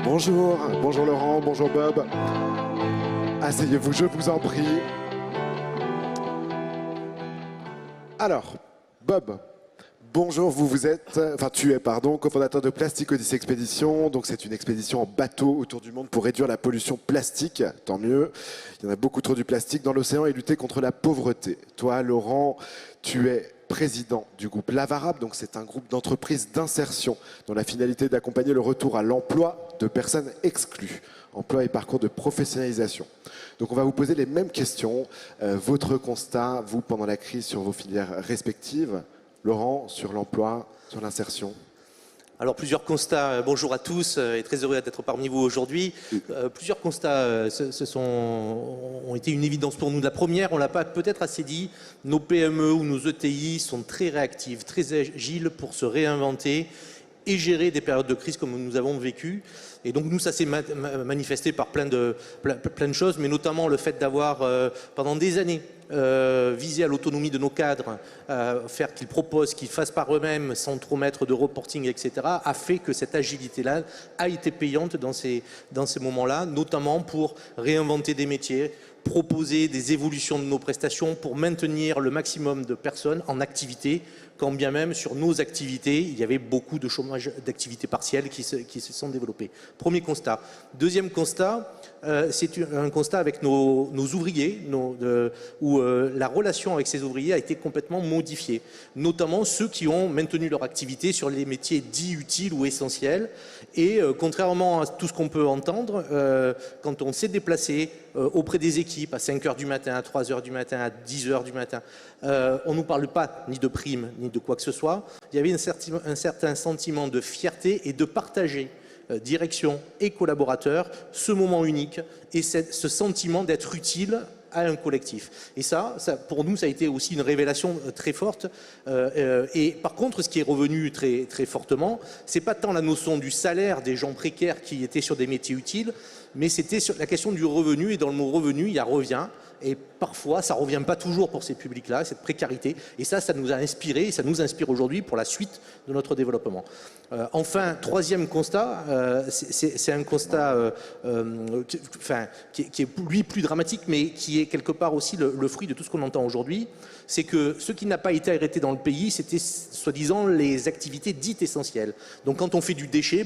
Bonjour, bonjour Laurent, bonjour Bob. Asseyez-vous, je vous en prie. Alors, Bob, bonjour, tu es, cofondateur de Plastic Odyssey Expédition. Donc c'est une expédition en bateau autour du monde pour réduire la pollution plastique, tant mieux. Il y en a beaucoup trop du plastique dans l'océan et lutter contre la pauvreté. Toi, Laurent, tu es président du groupe Lavarab, donc c'est un groupe d'entreprises d'insertion dont la finalité est d'accompagner le retour à l'emploi de personnes exclues, emploi et parcours de professionnalisation. Donc on va vous poser les mêmes questions. Votre constat, vous, pendant la crise, sur vos filières respectives. Laurent, sur l'emploi, sur l'insertion. Alors plusieurs constats, bonjour à tous et très heureux d'être parmi vous aujourd'hui. Plusieurs constats ont été une évidence pour nous. La première, on l'a pas peut-être assez dit, nos PME ou nos ETI sont très réactives, très agiles pour se réinventer et gérer des périodes de crise comme nous avons vécu. Et donc nous, ça s'est manifesté par plein de choses, mais notamment le fait d'avoir pendant des années visé à l'autonomie de nos cadres, faire qu'ils proposent, qu'ils fassent par eux-mêmes sans trop mettre de reporting, etc., a fait que cette agilité-là a été payante dans ces moments-là, notamment pour réinventer des métiers, proposer des évolutions de nos prestations pour maintenir le maximum de personnes en activité, quand bien même sur nos activités, il y avait beaucoup de chômage d'activités partielles qui se sont développées. Premier constat. Deuxième constat, c'est un constat avec nos ouvriers, où la relation avec ces ouvriers a été complètement modifiée, notamment ceux qui ont maintenu leur activité sur les métiers dits utiles ou essentiels. Et contrairement à tout ce qu'on peut entendre, quand on s'est déplacé auprès des équipes à 5 h du matin, à 3 h du matin, à 10 h du matin, on ne nous parle pas ni de primes, ni de quoi que ce soit. Il y avait un certain sentiment de fierté et de partager direction et collaborateurs ce moment unique et ce sentiment d'être utile à un collectif. Et ça, pour nous, ça a été aussi une révélation très forte. Et par contre, ce qui est revenu très, très fortement, c'est pas tant la notion du salaire des gens précaires qui étaient sur des métiers utiles, mais c'était sur la question du revenu. Et dans le mot revenu, il y a revient. Et parfois, ça ne revient pas toujours pour ces publics-là, cette précarité. Et ça nous a inspiré, et ça nous inspire aujourd'hui pour la suite de notre développement. Enfin, troisième constat, c'est un constat qui est lui plus dramatique, mais qui est quelque part aussi le fruit de tout ce qu'on entend aujourd'hui. C'est que ce qui n'a pas été arrêté dans le pays, c'était soi-disant les activités dites essentielles. Donc quand on fait du déchet,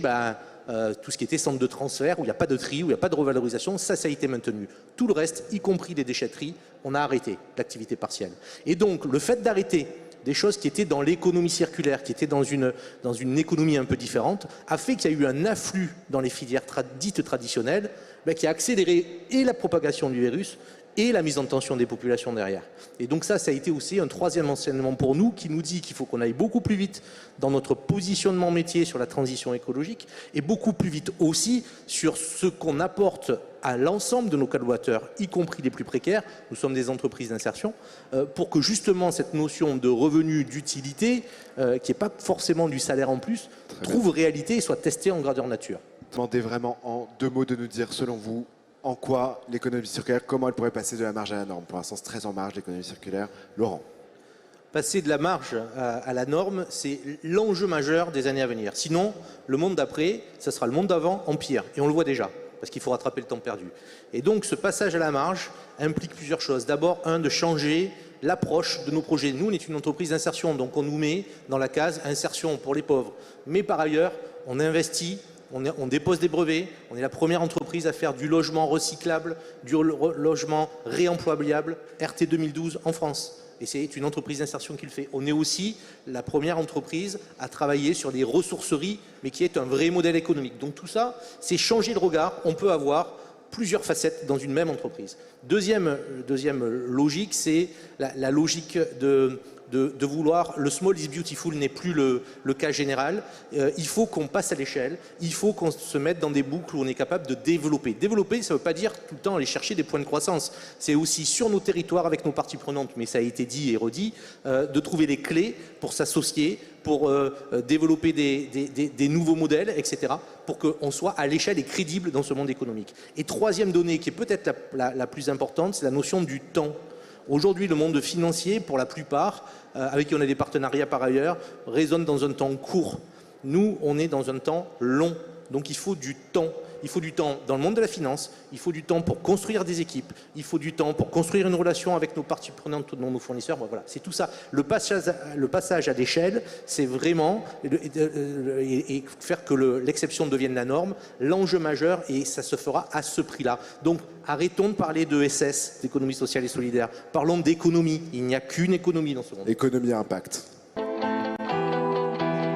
tout ce qui était centre de transfert, où il n'y a pas de tri, où il n'y a pas de revalorisation, ça a été maintenu. Tout le reste, y compris les déchetteries, on a arrêté l'activité partielle. Et donc, le fait d'arrêter des choses qui étaient dans l'économie circulaire, qui étaient dans une économie un peu différente, a fait qu'il y a eu un afflux dans les filières dites traditionnelles, qui a accéléré et la propagation du virus et la mise en tension des populations derrière. Et donc ça a été aussi un troisième enseignement pour nous qui nous dit qu'il faut qu'on aille beaucoup plus vite dans notre positionnement métier sur la transition écologique et beaucoup plus vite aussi sur ce qu'on apporte à l'ensemble de nos collaborateurs, y compris les plus précaires. Nous sommes des entreprises d'insertion, pour que justement cette notion de revenu, d'utilité, qui n'est pas forcément du salaire en plus, trouve réalité et soit testée en grandeur nature. Demandez vraiment en 2 mots de nous dire, selon vous, en quoi l'économie circulaire, comment elle pourrait passer de la marge à la norme? Pour l'instant, c'est très en marge, l'économie circulaire. Laurent. Passer de la marge à la norme, c'est l'enjeu majeur des années à venir. Sinon, le monde d'après, ça sera le monde d'avant en pire. Et on le voit déjà, parce qu'il faut rattraper le temps perdu. Et donc, ce passage à la marge implique plusieurs choses. D'abord, de changer l'approche de nos projets. Nous, on est une entreprise d'insertion, donc on nous met dans la case insertion pour les pauvres. Mais par ailleurs, on investit. On dépose des brevets, on est la première entreprise à faire du logement recyclable, du logement réemployable, RT 2012 en France. Et c'est une entreprise d'insertion qui le fait. On est aussi la première entreprise à travailler sur des ressourceries, mais qui est un vrai modèle économique. Donc tout ça, c'est changer le regard. On peut avoir plusieurs facettes dans une même entreprise. Deuxième logique, c'est la logique de vouloir, le small is beautiful n'est plus le cas général. Il faut qu'on passe à l'échelle, il faut qu'on se mette dans des boucles où on est capable de développer. Développer, ça ne veut pas dire tout le temps aller chercher des points de croissance. C'est aussi sur nos territoires avec nos parties prenantes, mais ça a été dit et redit, de trouver les clés pour s'associer, pour développer des nouveaux modèles, etc., pour qu'on soit à l'échelle et crédible dans ce monde économique. Et troisième donnée, qui est peut-être la plus importante, c'est la notion du temps. Aujourd'hui, le monde financier, pour la plupart, avec qui on a des partenariats par ailleurs, résonne dans un temps court. Nous, on est dans un temps long. Donc il faut du temps. Il faut du temps dans le monde de la finance, il faut du temps pour construire des équipes, il faut du temps pour construire une relation avec nos parties prenantes, nos fournisseurs. Bon, voilà, c'est tout ça. Le passage à l'échelle, c'est vraiment et faire que l'exception devienne la norme, l'enjeu majeur, et ça se fera à ce prix-là. Donc arrêtons de parler de SS, d'économie sociale et solidaire. Parlons d'économie. Il n'y a qu'une économie dans ce monde. Économie à impact.